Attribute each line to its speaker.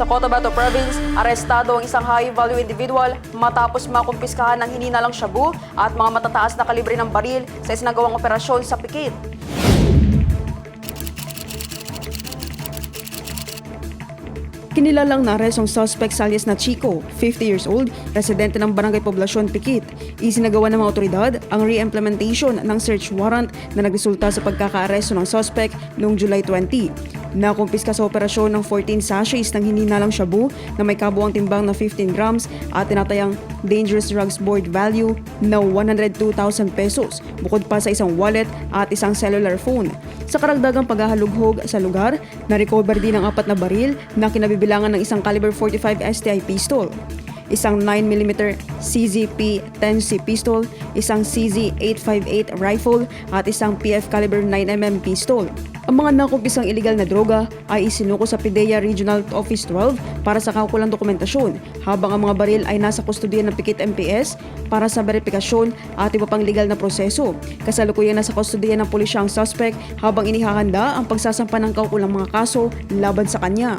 Speaker 1: Sa Cotabato Province, arestado ang isang high-value individual matapos makumpiskahan ng hininalang shabu at mga matataas na kalibre ng baril sa isinagawang operasyon sa Pikit.
Speaker 2: Kinilalang naaresto ang suspect alias na Chico, 50 years old, residente ng Barangay Poblasyon, Pikit. Isinagawa ng mga otoridad ang re-implementation ng search warrant na nagresulta sa pagkakaaresto ng suspect noong July 20. Nakumpiska sa operasyon ng 14 sachets ng hininalang shabu na may kabuang timbang na 15 grams at tinatayang Dangerous Drugs Board value na 102,000 pesos, bukod pa sa isang wallet at isang cellular phone. Sa karagdagang paghahalughog sa lugar, na-recover din ang 4 na baril na kinabibilangan ng isang caliber 45 STI pistol, isang 9mm CZP 10C pistol, isang CZ858 rifle at isang PF caliber 9mm pistol. Ang mga nakumpisang iligal na droga ay isinuko sa PIDEA Regional Office 12 para sa kaukulang dokumentasyon, habang ang mga baril ay nasa kustodiya ng Pikit MPS para sa verifikasyon at iba pang legal na proseso. Kasalukuyan nasa kustodiya ng pulisya ang suspect habang inihahanda ang pagsasampa ng kaukulang mga kaso laban sa kanya.